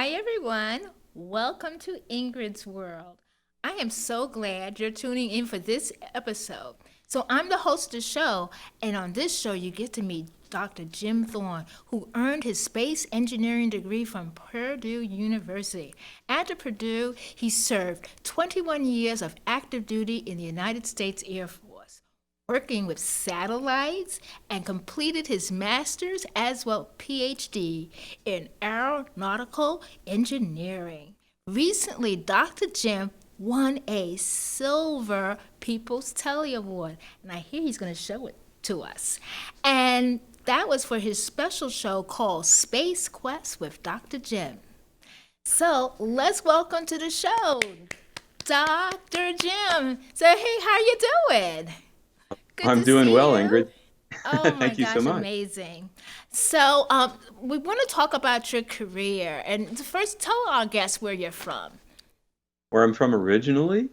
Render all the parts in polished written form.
Hi, everyone. Welcome to Ingrid's World. I am so glad you're tuning in for this episode. So, I'm the host of the show, and on this show, you get to meet Dr. Jim Thorne, who earned his space engineering degree from Purdue University. After Purdue, he served 21 years of active duty in the United States Air Force, working with satellites, and completed his master's as well PhD in aeronautical engineering. Recently, Dr. Jim won a Silver People's Telly Award, and I hear he's going to show it to us. And that was for his special show called Space Quest with Dr. Jim. So let's welcome to the show, Dr. Jim. So, hey, how you doing? Good I'm to doing see well, you. Ingrid. Oh my Thank you so gosh, much. amazing. So, we want to talk about your career. And first, tell our guests where you're from. Where I'm from originally,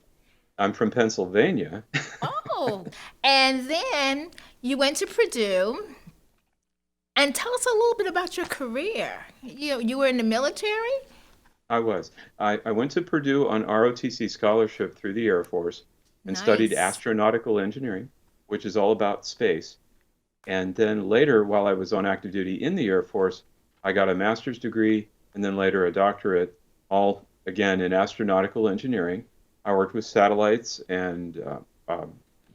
I'm from Pennsylvania. Oh, and then you went to Purdue. And tell us a little bit about your career. You were in the military? I was. I went to Purdue on ROTC scholarship through the Air Force and studied Nice. astronautical engineering, which is all about space. And then later, while I was on active duty in the Air Force, I got a master's degree and then later a doctorate, all again in astronautical engineering. I worked with satellites and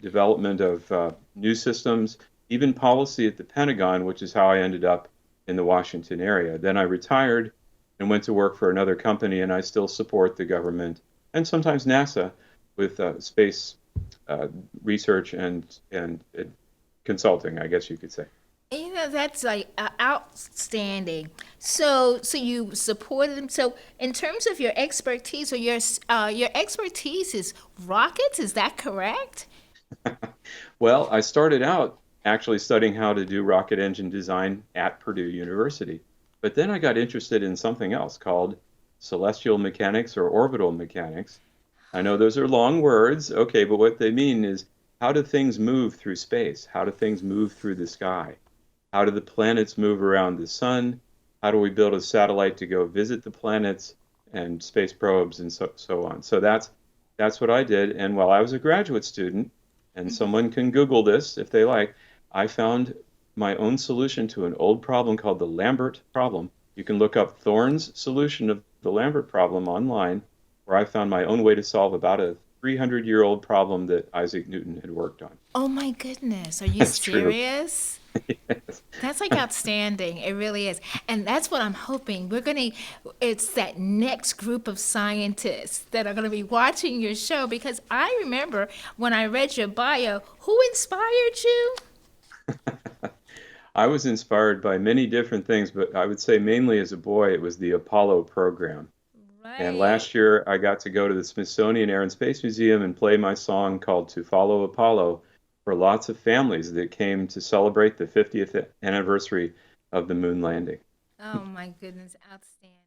development of new systems, even policy at the Pentagon, which is how I ended up in the Washington area. Then I retired and went to work for another company, and I still support the government and sometimes NASA with space uh, research and consulting, I guess you could say. That's like outstanding. So you supported them. So in terms of your expertise, or your expertise is rockets. Is that correct? Well, I started out actually studying how to do rocket engine design at Purdue University, but then I got interested in something else called celestial mechanics or orbital mechanics. I know those are long words, okay, but what they mean is how do things move through space? How do things move through the sky? How do the planets move around the sun? How do we build a satellite to go visit the planets and space probes and so on? So that's what I did. And while I was a graduate student, and someone can Google this if they like, I found my own solution to an old problem called the Lambert problem. You can look up Thorne's solution of the Lambert problem online, where I found my own way to solve about a 300-year-old problem that Isaac Newton had worked on. Oh my goodness. Are you That's true. serious? Yes. That's like outstanding. It really is. And that's what I'm hoping. It's that next group of scientists that are going to be watching your show because I remember when I read your bio, who inspired you? I was inspired by many different things, but I would say mainly as a boy, it was the Apollo program. And Right. last year, I got to go to the Smithsonian Air and Space Museum and play my song called To Follow Apollo for lots of families that came to celebrate the 50th anniversary of the moon landing. Oh my goodness, outstanding.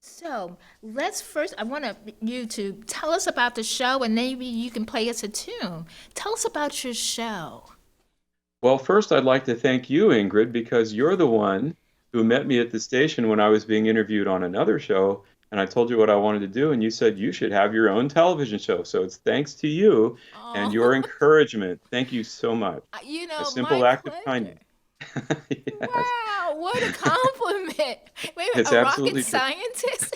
So let's first, I want you to tell us about the show and maybe you can play us a tune. Tell us about your show. Well, first, I'd like to thank you, Ingrid, because you're the one who met me at the station when I was being interviewed on another show. And I told you what I wanted to do, and you said you should have your own television show. So it's thanks to you and your Oh, encouragement. Thank you so much. A my simple act of pleasure. kindness. Yes, Wow, what a compliment. Wait a minute, it's a rocket absolutely true. scientist?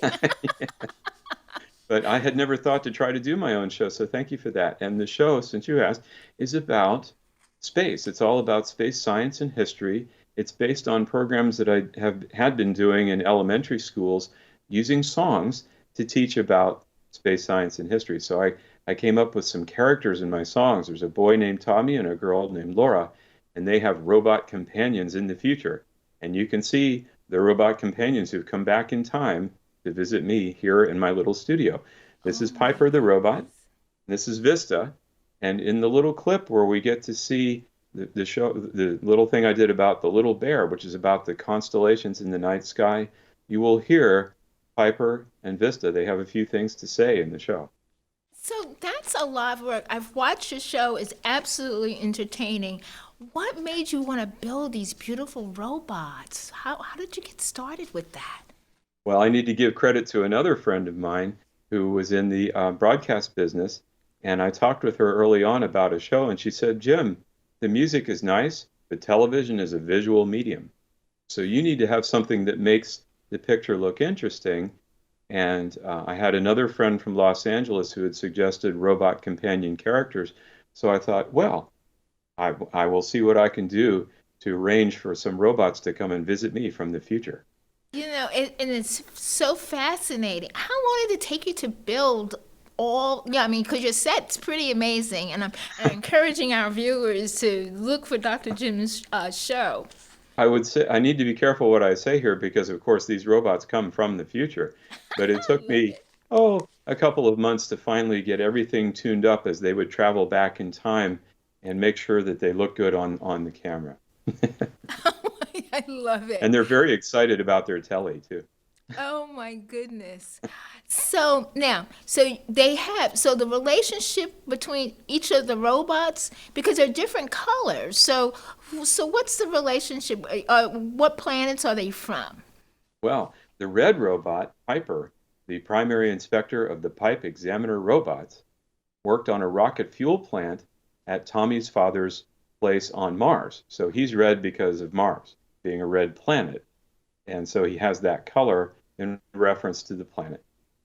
But I had never thought to try to do my own show, so thank you for that. And the show, since you asked, is about space. It's all about space science and history. It's based on programs that I have had been doing in elementary schools using songs to teach about space science and history. So I came up with some characters in my songs. There's a boy named Tommy and a girl named Laura, and they have robot companions in the future. And you can see the robot companions who've come back in time to visit me here in my little studio. This Oh is my Piper the robot. goodness. This is Vista. And in the little clip where we get to see the show, the little thing I did about the little bear, which is about the constellations in the night sky, you will hear Piper and Vista. They have a few things to say in the show. So that's a lot of work. I've watched the show. It's absolutely entertaining. What made you want to build these beautiful robots? How did you get started with that? Well, I need to give credit to another friend of mine who was in the broadcast business. And I talked with her early on about a show, and she said, Jim, the music is nice, but television is a visual medium. So you need to have something that makes the picture look interesting. And I had another friend from Los Angeles who had suggested robot companion characters. So I thought, well, I will see what I can do to arrange for some robots to come and visit me from the future. And it's so fascinating. How long did it take you to build all? Yeah, I mean, because your set's pretty amazing, and I'm encouraging our viewers to look for Dr. Jim's show. I would say I need to be careful what I say here because, of course, these robots come from the future. But it I took love me, it. a couple of months to finally get everything tuned up as they would travel back in time and make sure that they look good on the camera. I love And it. they're very excited about their telly too. Oh my goodness. So now, so they have, so the relationship between each of the robots, because they're different colors. So what's the relationship? What planets are they from? Well, the red robot, Piper, the primary inspector of the Pipe Examiner robots, worked on a rocket fuel plant at Tommy's father's place on Mars. So he's red because of Mars being a red planet. And so he has that color in reference to the planet.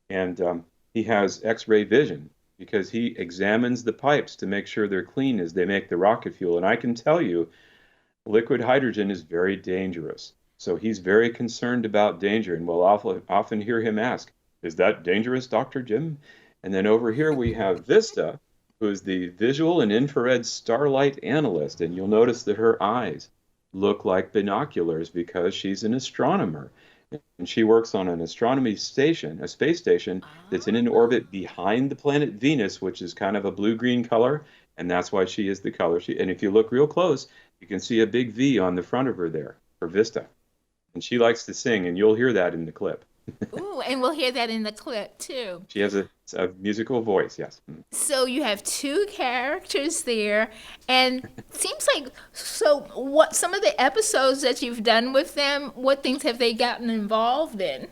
And he has X-ray vision because he examines the pipes to make sure they're clean as they make the rocket fuel. And I can tell you, liquid hydrogen is very dangerous. So he's very concerned about danger. And we'll often hear him ask, is that dangerous, Dr. Jim? And then over here we have Vista, who is the visual and infrared starlight analyst. And you'll notice that her eyes look like binoculars because she's an astronomer. And she works on an astronomy station, a space station that's in an Oh. orbit behind the planet Venus, which is kind of a blue-green color, and that's why she is the color she. And if you look real close, you can see a big V on the front of her there for Vista. And she likes to sing, and you'll hear that in the clip. Ooh, and we'll hear that in the clip too. She has a musical voice, yes. So you have two characters there, and seems like so. What some of the episodes that you've done with them? What things have they gotten involved in?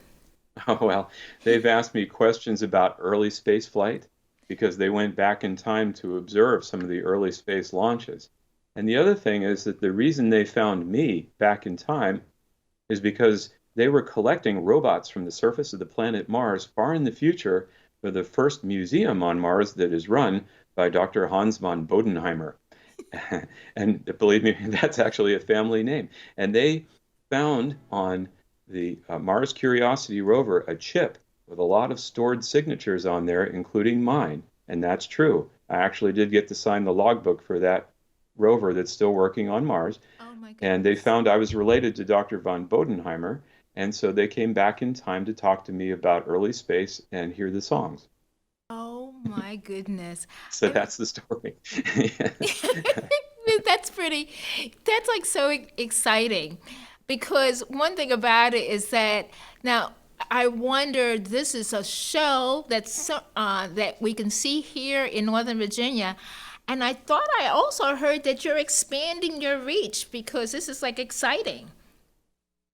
Oh, well, they've asked me questions about early space flight because they went back in time to observe some of the early space launches. And the other thing is that the reason they found me back in time is because they were collecting robots from the surface of the planet Mars far in the future for the first museum on Mars that is run by Dr. Hans von Bodenheimer. And believe me, that's actually a family name. And they found on the Mars Curiosity rover a chip with a lot of stored signatures on there, including mine. And that's true. I actually did get to sign the logbook for that rover that's still working on Mars. Oh my And they goodness. found I was related to Dr. von Bodenheimer. And so they came back in time to talk to me about early space and hear the songs. Oh my goodness. So I, that's the story. that's pretty. That's like so exciting, because one thing about it is that now I wonder. This is a show that we can see here in Northern Virginia, and I thought I also heard that you're expanding your reach because this is like exciting.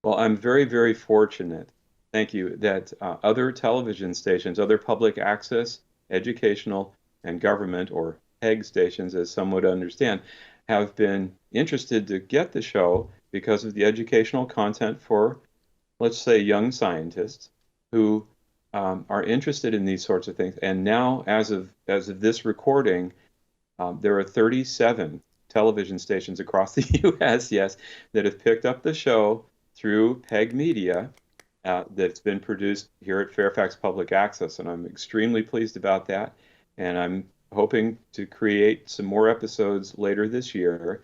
Well, I'm very, very fortunate, thank you, that other television stations, other public access, educational, and government, or PEG stations, as some would understand, have been interested to get the show because of the educational content for, let's say, young scientists who are interested in these sorts of things. And now, as of this recording, there are 37 television stations across the U.S., yes, that have picked up the show through PEG Media that's been produced here at Fairfax Public Access. And I'm extremely pleased about that. And I'm hoping to create some more episodes later this year,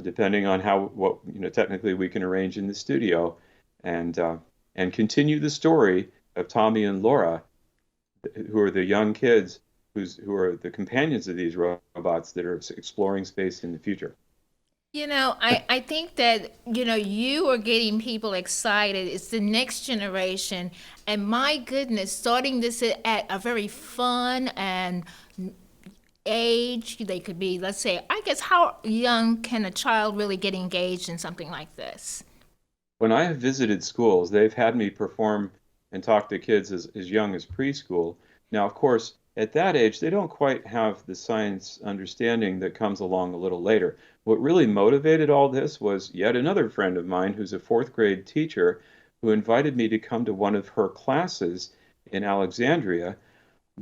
depending on what technically we can arrange in the studio, and and continue the story of Tommy and Laura, who are the young kids who are the companions of these robots that are exploring space in the future. I think that, you are getting people excited. It's the next generation. And my goodness, starting this at a very fun and age, they could be, let's say, I guess, how young can a child really get engaged in something like this? When I have visited schools, they've had me perform and talk to kids as young as preschool. Now, of course, at that age, they don't quite have the science understanding that comes along a little later. What really motivated all this was yet another friend of mine who's a fourth grade teacher who invited me to come to one of her classes in Alexandria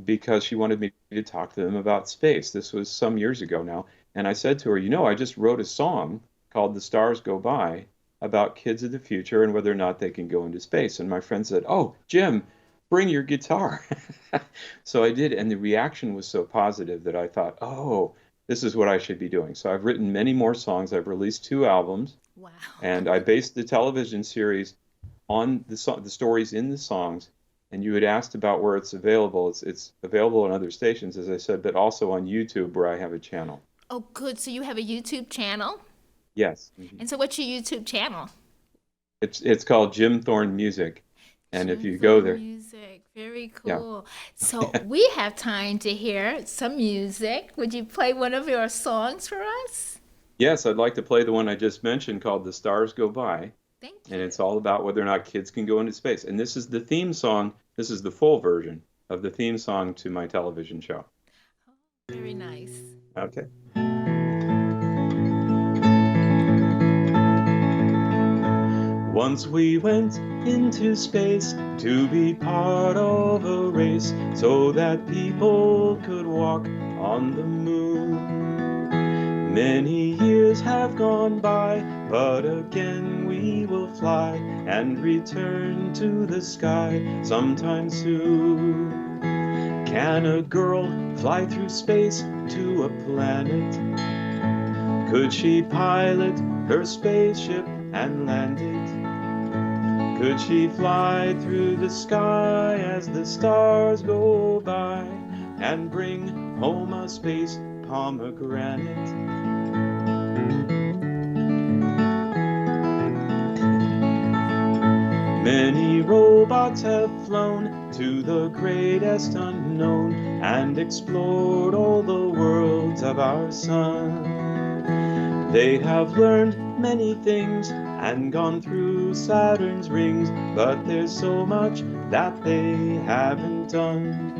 because she wanted me to talk to them about space. This was some years ago now. And I said to her, I just wrote a song called The Stars Go By about kids of the future and whether or not they can go into space. And my friend said, Oh, Jim, bring your guitar. So I did. And the reaction was so positive that I thought, oh, this is what I should be doing. So I've written many more songs. I've released 2 albums, Wow. and I based the television series on the stories in the songs. And you had asked about where it's available. It's available on other stations, as I said, but also on YouTube where I have a channel. Oh, good. So you have a YouTube channel? Yes. Mhm. And so what's your YouTube channel? It's called Jim Thorne Music. And if James you go Thorne there, music. Very yeah. cool. So we have time to hear some music. Would you play one of your songs for us? Yes, I'd like to play the one I just mentioned called The Stars Go By. Thank And you. it's all about whether or not kids can go into space. And this is the theme song. This is the full version of the theme song to my television show. Very nice. Okay. Once we went into space to be part of a race so that people could walk on the moon. Many years have gone by, but again we will fly and return to the sky sometime soon. Can a girl fly through space to a planet? Could she pilot her spaceship and land it? Could she fly through the sky as the stars go by and bring home a space pomegranate? Many robots have flown to the greatest unknown and explored all the worlds of our sun. They have learned many things and gone through Saturn's rings, but there's so much that they haven't done.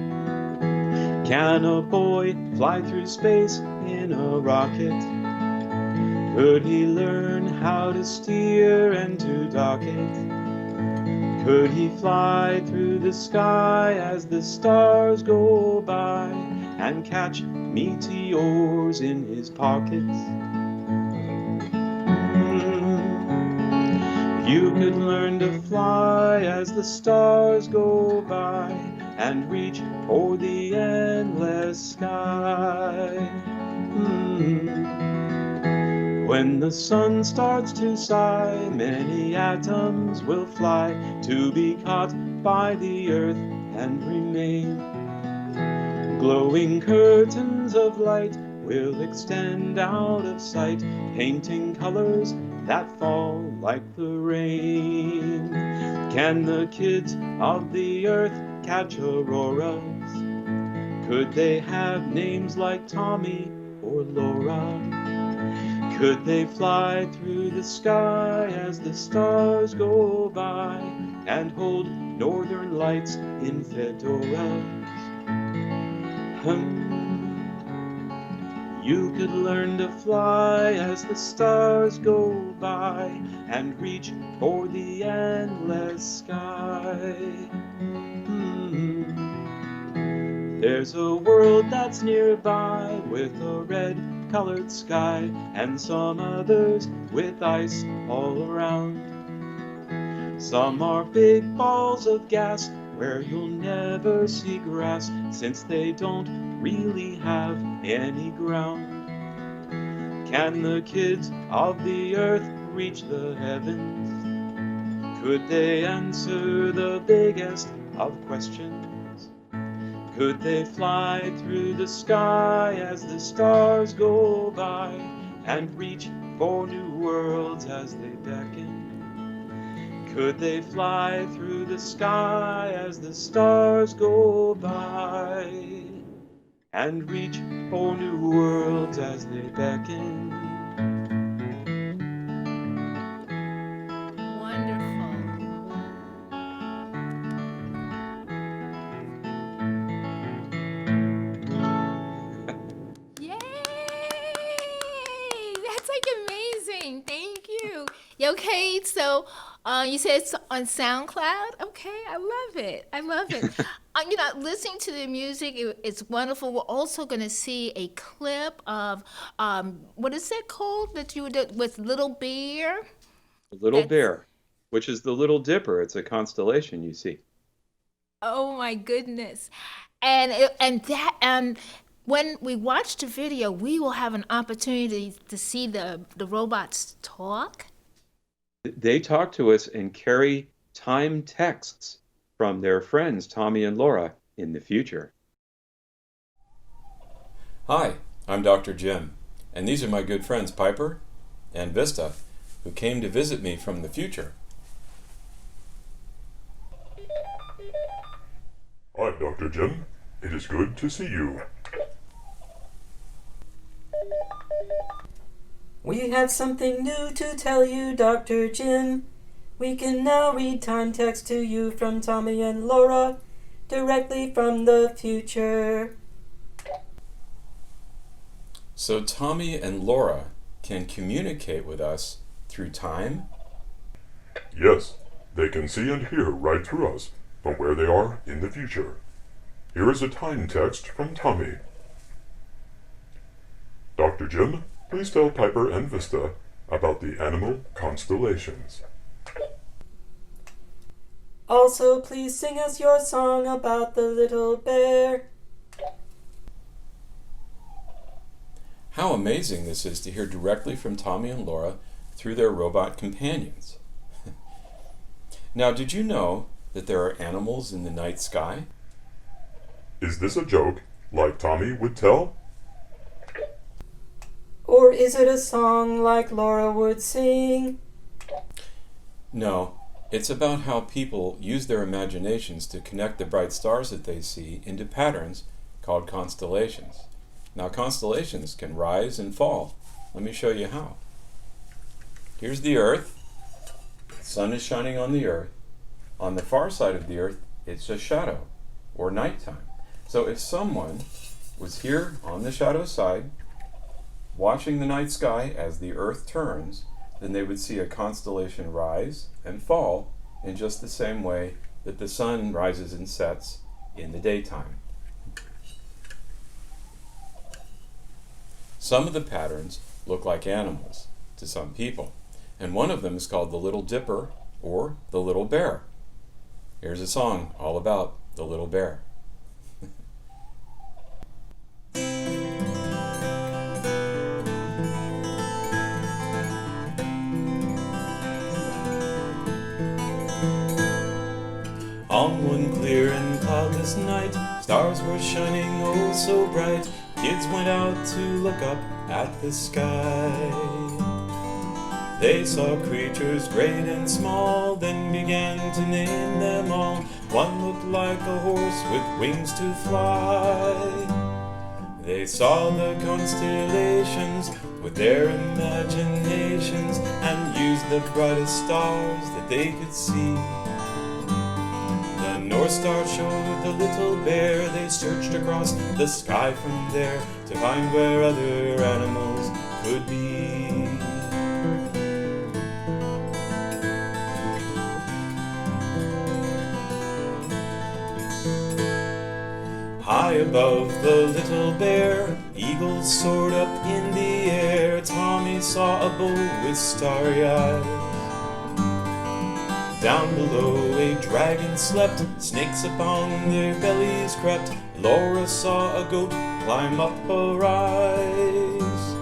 Can a boy fly through space in a rocket? Could he learn how to steer and to dock it? Could he fly through the sky as the stars go by and catch meteors in his pockets? You could learn to fly as the stars go by and reach for the endless sky. When the sun starts to sigh, many atoms will fly to be caught by the earth and remain. Glowing curtains of light will extend out of sight, painting colors that fall like the rain. Can the kids of the earth catch auroras? Could they have names like Tommy or Laura? Could they fly through the sky as the stars go by and hold northern lights in fedoras? You could learn to fly as the stars go by and reach for the endless sky. There's a world that's nearby with a red-colored sky and some others with ice all around. Some are big balls of gas where you'll never see grass since they don't really have any ground. Can the kids of the earth reach the heavens? Could they answer the biggest of questions? Could they fly through the sky as the stars go by and reach for new worlds as they beckon? Could they fly through the sky as the stars go by and reach for new worlds as they beckon? Wonderful. Okay, so you said it's on SoundCloud. Okay, I love it. I love it. Listening to the music, it's wonderful. We're also going to see a clip of what is it called that you did with Little Bear? The Little That's Bear, which is the Little Dipper. It's a constellation you see. oh my goodness, and when we watch the video, we will have an opportunity to see the robots talk. They talk to us and carry time texts from their friends, Tommy and Laura, in the future. Hi, I'm Dr. Jim, and these are my good friends Piper and Vista, who came to visit me from the future. I'm Dr. Jim. It is good to see you. We have something new to tell you, Dr. Jim. We can now read time text to you from Tommy and Laura, directly from the future. So Tommy and Laura can communicate with us through time? Yes, they can see and hear right through us from where they are in the future. Here is a time text from Tommy. Dr. Jim, please tell Piper and Vista about the animal constellations. Also, please sing us your song about the little bear. How amazing this is to hear directly from Tommy and Laura through their robot companions. Now, did you know that there are animals in the night sky? Is this a joke, like Tommy would tell? Or is it a song like Laura would sing? No, it's about how people use their imaginations to connect the bright stars that they see into patterns called constellations. Now, constellations can rise and fall. Let me show you how. Here's the Earth. The sun is shining on the Earth. On the far side of the Earth, it's a shadow, or nighttime. So if someone was here on the shadow side, watching the night sky as the Earth turns, then they would see a constellation rise and fall in just the same way that the sun rises and sets in the daytime. Some of the patterns look like animals to some people, and one of them is called the Little Dipper or the Little Bear. Here's a song all about the little bear. On one clear and cloudless night, stars were shining oh so bright. Kids went out to look up at the sky. They saw creatures great and small, then began to name them all. One looked like a horse with wings to fly. They saw the constellations with their imaginations and used the brightest stars that they could see. The North Star showed the little bear. They searched across the sky from there to find where other animals could be. High above the little bear, eagles soared up in the air. Tommy saw a bull with starry eyes. Down below a dragon slept, snakes upon their bellies crept. Laura saw a goat climb up a rise.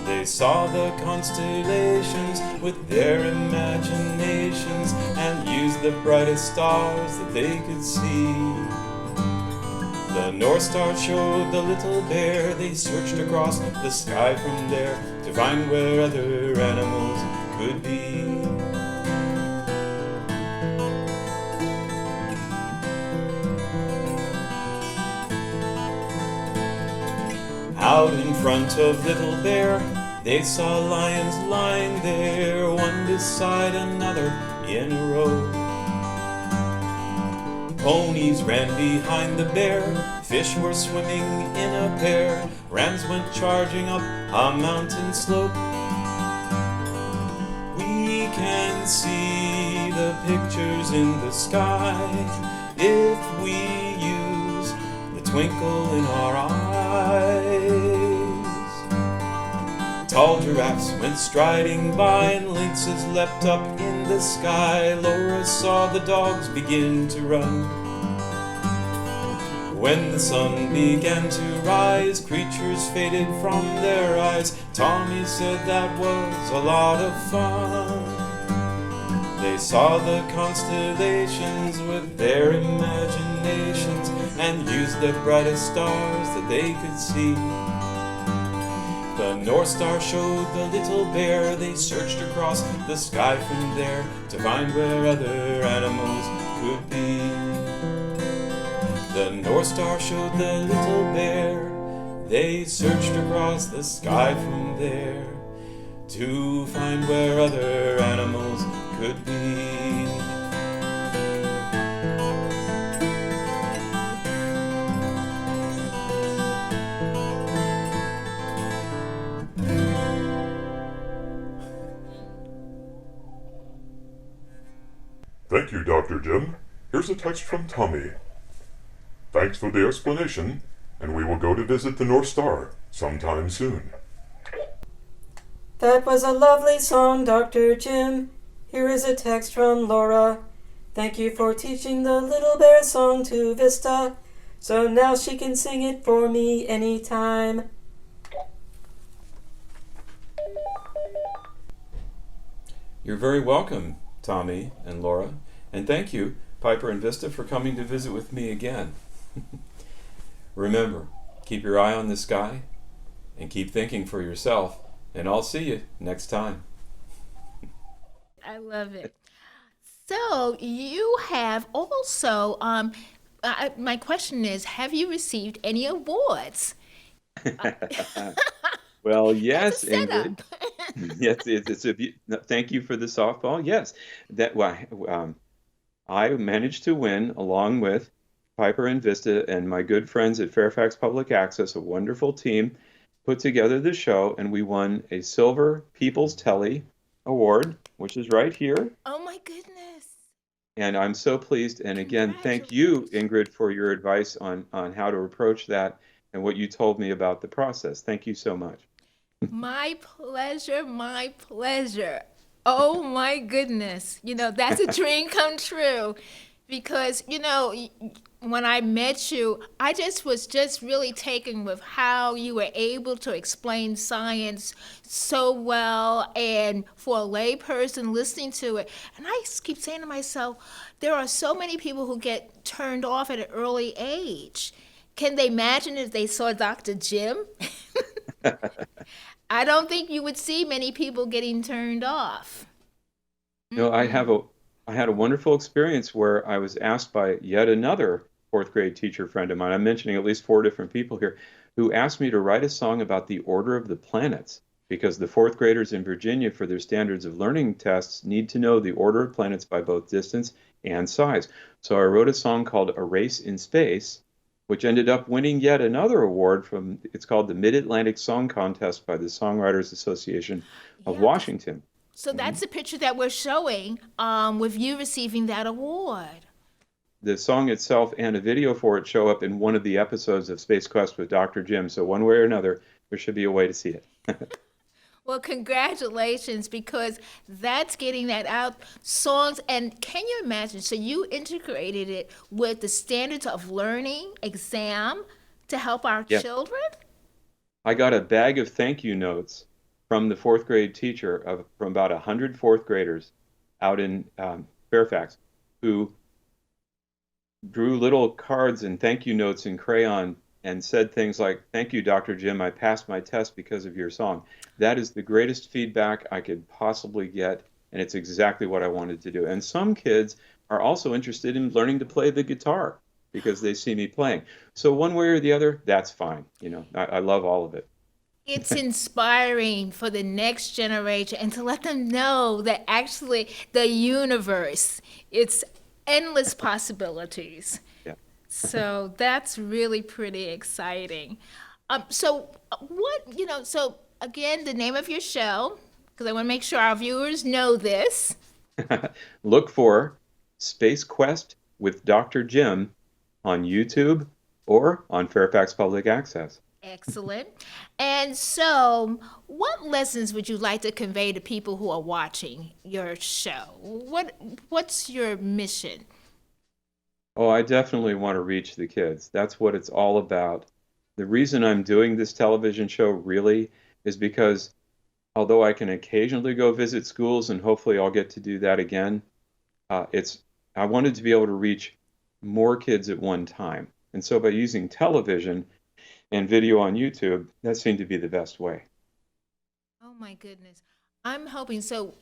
They saw the constellations with their imaginations and used the brightest stars that they could see. The North Star showed the little bear. They searched across the sky from there to find where other animals could be. Out in front of Little Bear, they saw lions lying there, one beside another in a row. Ponies ran behind the bear, fish were swimming in a pair, rams went charging up a mountain slope. We can see the pictures in the sky if we use the twinkle in our eyes. Tall giraffes went striding by and lynxes leapt up in the sky. Laura saw the dogs begin to run. When the sun began to rise, creatures faded from their eyes. Tommy said that was a lot of fun. They saw the constellations with their imaginations and used the brightest stars that they could see. The North Star showed the little bear. They searched across the sky from there to find where other animals could be. The North Star showed the little bear. They searched across the sky from there to find where other animals could be. Thank you, Dr. Jim. Here's a text from Tommy. Thanks for the explanation, and we will go to visit the North Star sometime soon. That was a lovely song, Dr. Jim. Here is a text from Laura. Thank you for teaching the little bear song to Vista, so now she can sing it for me anytime. You're very welcome, Tommy and Laura, and thank you, Piper and Vista, for coming to visit with me again. Remember, keep your eye on the sky and keep thinking for yourself, and I'll see you next time. I love it. So you have also, my question is, have you received any awards? Well, As a yes, setup. Ingrid. Yes, thank you for the softball. Yes, I managed to win along with Piper and Vista and my good friends at Fairfax Public Access, a wonderful team, put together the show, and we won a Silver People's Telly Award, which is right here. Oh my goodness. And I'm so pleased. And again, thank you, Congratulations. Ingrid, for your advice on how to approach that and what you told me about the process. Thank you so much. My pleasure, my pleasure. Oh my goodness. That's a dream come true because, when I met you, I just was just really taken with how you were able to explain science so well and for a layperson listening to it. And I just keep saying to myself, there are so many people who get turned off at an early age. Can they imagine if they saw Dr. Jim? I don't think you would see many people getting turned off. No, I had a wonderful experience where I was asked by yet another fourth grade teacher friend of mine. I'm mentioning at least four different people here who asked me to write a song about the order of the planets because the fourth graders in Virginia for their standards of learning tests need to know the order of planets by both distance and size. So I wrote a song called A Race in Space, which ended up winning yet another award it's called the Mid-Atlantic Song Contest by the Songwriters Association of Yeah. Washington. So that's the picture that we're showing with you receiving that award. The song itself and a video for it show up in one of the episodes of Space Quest with Dr. Jim. So one way or another, there should be a way to see it. Well, congratulations, because that's getting that out. Songs, and can you imagine? So you integrated it with the standards of learning exam to help our Yeah. children? I got a bag of thank you notes from the fourth grade teacher from about 100 fourth graders out in Fairfax who drew little cards and thank you notes in crayon and said things like, "Thank you, Dr. Jim, I passed my test because of your song." That is the greatest feedback I could possibly get, and it's exactly what I wanted to do. And some kids are also interested in learning to play the guitar because they see me playing. So one way or the other, that's fine. I love all of it. It's inspiring for the next generation and to let them know that actually the universe, it's endless possibilities. Yeah. So that's really pretty exciting. So again, the name of your show, because I want to make sure our viewers know this. Look for Space Quest with Dr. Jim on YouTube or on Fairfax Public Access. Excellent. And so, what lessons would you like to convey to people who are watching your show? What's your mission? Oh, I definitely want to reach the kids. That's what it's all about. The reason I'm doing this television show really is because although I can occasionally go visit schools and hopefully I'll get to do that again, I wanted to be able to reach more kids at one time. And so by using television and video on YouTube, that seemed to be the best way. Oh my goodness. I'm hoping so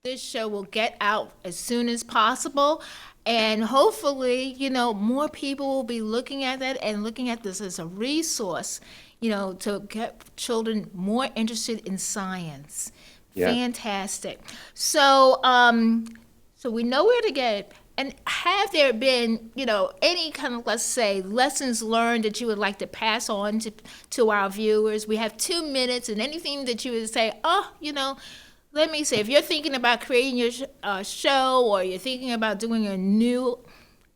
this show will get out as soon as possible, and hopefully, more people will be looking at that and looking at this as a resource, to get children more interested in science. Yeah. Fantastic. So, so we know where to get. And have there been, any kind of, let's say, lessons learned that you would like to pass on to our viewers? We have 2 minutes, and anything that you would say, let me say, if you're thinking about creating your show, or you're thinking about doing a new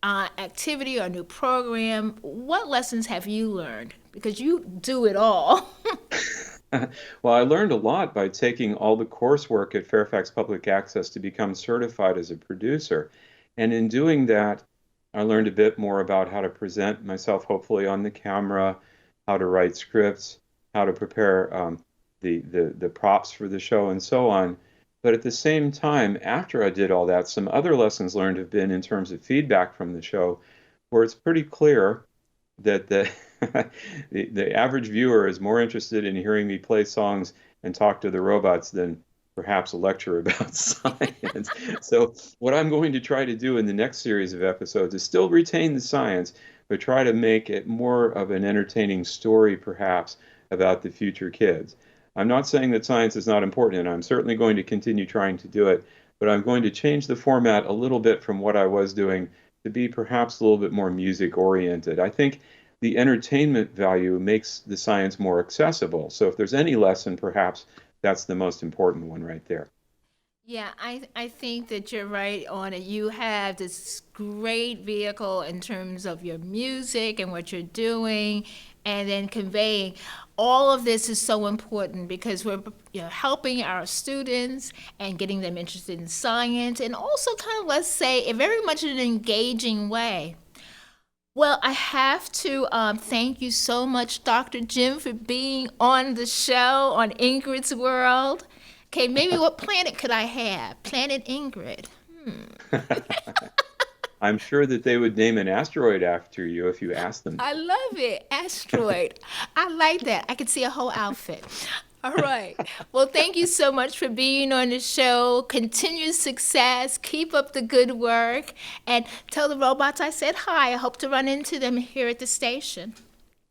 activity or a new program, what lessons have you learned? Because you do it all. Well, I learned a lot by taking all the coursework at Fairfax Public Access to become certified as a producer. And in doing that, I learned a bit more about how to present myself, hopefully on the camera, how to write scripts, how to prepare the props for the show, and so on. But at the same time, after I did all that, some other lessons learned have been in terms of feedback from the show, where it's pretty clear that the average viewer is more interested in hearing me play songs and talk to the robots than perhaps a lecture about science. So what I'm going to try to do in the next series of episodes is still retain the science, but try to make it more of an entertaining story, perhaps, about the future kids. I'm not saying that science is not important, and I'm certainly going to continue trying to do it, but I'm going to change the format a little bit from what I was doing to be perhaps a little bit more music-oriented. I think the entertainment value makes the science more accessible. So if there's any lesson, perhaps that's the most important one right there. Yeah, I think that you're right on it. You have this great vehicle in terms of your music and what you're doing, and then conveying. All of this is so important because we're helping our students and getting them interested in science, and also kind of, let's say, in very much an engaging way. Well, I have to thank you so much, Dr. Jim, for being on the show on Ingrid's World. Okay, maybe what planet could I have? Planet Ingrid. I'm sure that they would name an asteroid after you if you asked them. I love it. Asteroid. I like that. I could see a whole outfit. All right. Well, thank you so much for being on the show. Continued success. Keep up the good work. And tell the robots I said hi. I hope to run into them here at the station.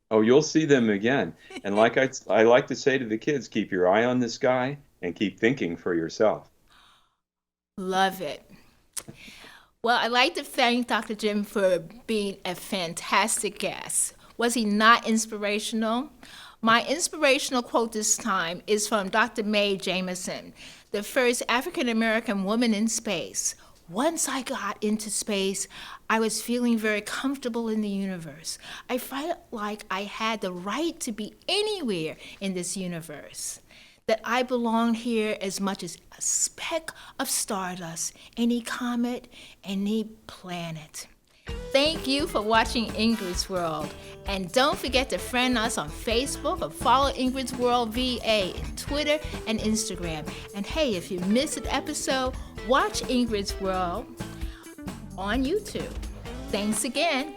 Oh, you'll see them again. And like I like to say to the kids, keep your eye on the sky and keep thinking for yourself. Love it. Well, I'd like to thank Dr. Jim for being a fantastic guest. Was he not inspirational? My inspirational quote this time is from Dr. Mae Jemison, the first African-American woman in space. Once I got into space, I was feeling very comfortable in the universe. I felt like I had the right to be anywhere in this universe, that I belonged here as much as a speck of stardust, any comet, any planet. Thank you for watching Ingrid's World. And don't forget to friend us on Facebook or follow Ingrid's World VA on Twitter and Instagram. And hey, if you missed an episode, watch Ingrid's World on YouTube. Thanks again.